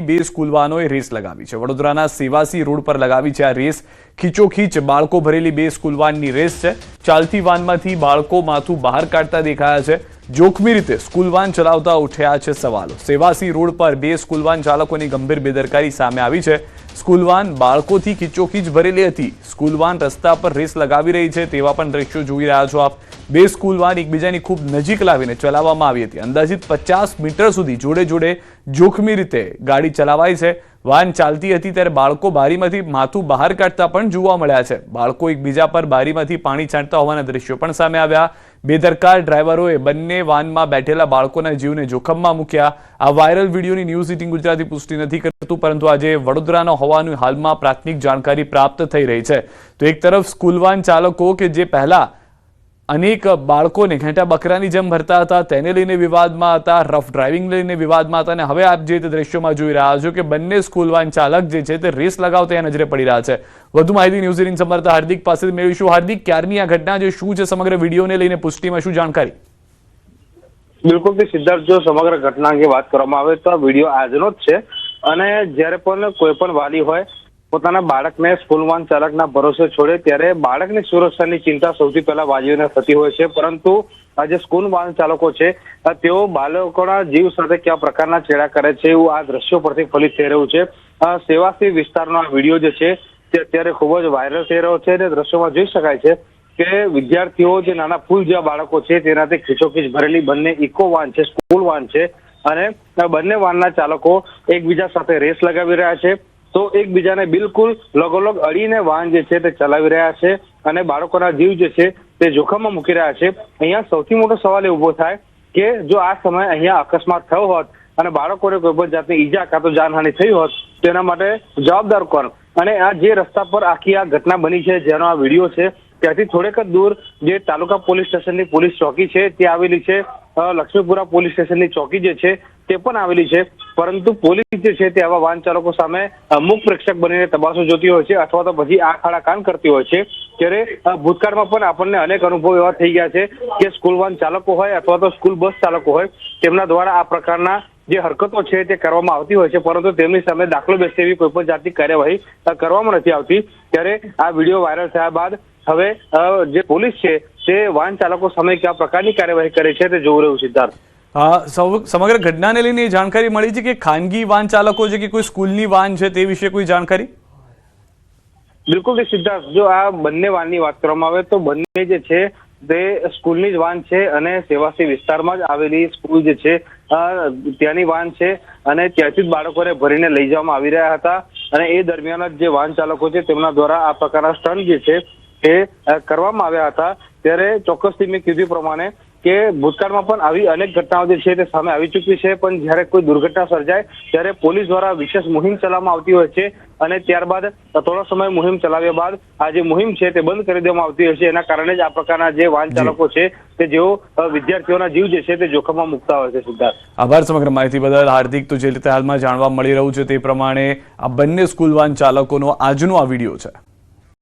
બે school વાનોએ race લગાવી છે। વડોદરાના સેવાસી રોડ પર લગાવી છે આ રેસ। ખીચોખીચ બાળકો ભરેલી બે સ્કૂલ વાનની રેસ છે। ચાલતી વાનમાંથી બાળકો માથું બહાર કાઢતા દેખાયા છે। જોખમી રીતે સ્કૂલ વાન ચલાવતા ઉઠ્યા છે સવાલો। સેવાસી રોડ પર બે સ્કૂલ વાન ચાલકોની ગંભીર બેદરકારી સામે આવી છે। સ્કૂલ વાન બાળકોથી ખીચોખીચ ભરેલી હતી। સ્કૂલ વાન રસ્તા પર રેસ લગાવી રહી છે તેવા પણ દ્રશ્યો જોઈ રહ્યા છો આપ। બે સ્કૂલ વાન એકબીજાની ખૂબ નજીક લાવીને ચલાવવામાં આવી હતી। અંદાજિત 50 મીટર સુધી જોડે જોડે જોખમી રીતે ગાડી ચલાવાઈ છે। વાન ચાલતી હતી ત્યારે બાળકો બારીમાંથી માથું બહાર કાઢતા પણ જોવા મળ્યા છે। બાળકો એકબીજા પર બારીમાંથી પાણી છાંટતા હોવાના દ્રશ્યો પણ સામે આવ્યા। બેદરકાર ડ્રાઈવરોએ બંને વાનમાં બેઠેલા બાળકોના જીવને જોખમમાં મૂક્યા। આ વાયરલ વિડીયોની ન્યૂઝ 18 ગુજરાતી પુષ્ટિ નથી કરતું, પરંતુ આજે વડોદરાનો હોવાનું હાલમાં પ્રાથમિક જાણકારી પ્રાપ્ત થઈ રહી છે। તો એક તરફ સ્કૂલ વાન ચાલકો કે જે પહેલા અનેક બાળકોને ઘેટા બકરાની જેમ ભરતા હતા તેને લઈને વિવાદમાં હતા, રફ ડ્રાઇવિંગ લઈને વિવાદમાં હતા, અને હવે આપ જે દ્રશ્યોમાં જોઈ રહ્યા છો કે બંને સ્કૂલ વાન ચાલક જે છે તે રેસ લગાવતા નજરે પડી રહ્યા છે। વધુ માહિતી ન્યૂઝ 18 સંવાદદાતા હાર્દિક પાસેથી મેળવીશું। હાર્દિક, ક્યારની આ ઘટના છે, શું છે સમગ્ર વિડીયોને લઈને પુષ્ટિમાં શું જાણકારી? બિલકુલ સિદ્ધાર્થ, જો સમગ્ર ઘટના અંગે વાત કરવામાં આવે તો આ વિડીયો આજનો જ છે, અને જ્યારે પણ કોઈ પણ વાલી હોય પોતાના બાળકને સ્કૂલ વાન ચાલકના ભરોસે છોડે ત્યારે બાળકની સુરક્ષાની ચિંતા સૌથી પહેલા વાલીઓને થતી હોય છે, પરંતુ આ જે સ્કૂલ વાન ચાલકો છે તેઓ બાળકોના જીવ સાથે કયા પ્રકારના છેડા કરે છે એવું આ દ્રશ્યો પરથી ફલિત થઈ રહ્યું છે। સેવાસી વિસ્તારનો આ વિડીયો જે છે તે અત્યારે ખૂબ જ વાયરલ થઈ રહ્યો છે, અને દ્રશ્યોમાં જોઈ શકાય છે કે વિદ્યાર્થીઓ જે નાના ફૂલ જેવા બાળકો છે તેનાથી ખીચોખીચ ભરેલી બંને ઇકો વાન છે, સ્કૂલ વાન છે, અને બંને વાનના ચાલકો એકબીજા સાથે રેસ લગાવી રહ્યા છે। તો એકબીજાને બિલકુલ લગોલગ અડીને વાહન જે છે તે ચલાવી રહ્યા છે અને બાળકોના જીવ જે છે તે જોખમમાં મૂકી રહ્યા છે। અહીંયા સૌથી મોટો સવાલ એ ઉભો થાય કે જો આ સમયે અહીંયા અકસ્માત થયો હોત અને બાળકોને કોઈ પણ જાતની ઈજા કાં તો જાનહાનિ થઈ હોત તો એના માટે જવાબદાર કોણ? અને આ જે રસ્તા પર આખી આ ઘટના બની છે, જેનો આ વિડીયો છે, ત્યાંથી થોડેક જ દૂર જે તાલુકા પોલીસ સ્ટેશનની પોલીસ ચોકી છે તે આવેલી છે, લક્ષ્મીપુરા પોલીસ સ્ટેશનની ચોકી જે છે તે પણ આવેલી છે, પરંતુ પોલીસ જે છે તે આવા વાહન ચાલકો સામે મુખ પ્રેક્ષક બનીને તમાશો જોતી હોય છે અથવા તો પછી આંખ આડા કાન કરતી હોય છે। ત્યારે ભૂતકાળમાં પણ આપણને અનેક અનુભવ એવા થઈ ગયા છે કે સ્કૂલ વાન ચાલકો હોય અથવા તો સ્કૂલ બસ ચાલકો હોય તેમના દ્વારા આ પ્રકારના જે હરકતો છે તે કરવામાં આવતી હોય છે, પરંતુ તેમની સામે દાખલો બેસે એવી કોઈ પણ જાતની કાર્યવાહી કરવામાં નથી આવતી। ત્યારે આ વિડીયો વાયરલ થયા બાદ હવે જે પોલીસ છે તે વાહન ચાલકો સામે કયા પ્રકારની કાર્યવાહી કરે છે તે જોવું રહ્યું। સિદ્ધાર્થ, સમગ્ર ઘટનાને લઈને જાણકારી મળી છે કે ખાનગી વાહન ચાલકો છે કે કોઈ સ્કૂલની વાન છે તે વિશે કોઈ જાણકારી? બિલકુલ સિદ્ધાર્થ, જો આ બંને વાનની વાત કરવામાં આવે તો બંને જે છે તે સ્કૂલની જ વાન છે, અને સેવાસી વિસ્તારમાં જ આવેલી સ્કૂલ જે છે ત્યાંની વાન છે, અને ત્યાંથી જ બાળકોને ભરીને લઈ જવામાં આવી રહ્યા હતા, અને એ દરમિયાન જ જે વાહન ચાલકો છે તેમના દ્વારા આ પ્રકારના સ્ટન્ટ જે છે તે કરવામાં આવ્યા હતા। ત્યારે ચોક્કસથી મેં કીધું પ્રમાણે કે ભૂતકાળમાં પણ આવી અનેક ઘટનાઓ જે છે તે સામે આવી ચૂકી છે, પણ જ્યારે કોઈ દુર્ઘટના સર્જાય ત્યારે પોલીસ દ્વારા વિશેષ મુહિમ ચલાવવામાં આવતી હોય છે, અને ત્યારબાદ થોડો સમય મુહિમ ચલાવ્યા બાદ આ જે મુહિમ છે તે બંધ કરી દેવામાં આવતી હોય છે। એના કારણે જ આ પ્રકારના જે વાહન ચાલકો છે તે જેઓ વિદ્યાર્થીઓના જીવ જે છે તે જોખમમાં મૂકતા હોય છે। સિદ્ધાર્થ, આભાર સમગ્ર માહિતી બદલ હાર્દિક। તો જે રીતે હાલમાં જાણવા મળી રહ્યું છે તે પ્રમાણે આ બંને સ્કૂલ વાન ચાલકોનો આજનો આ વિડીયો છે।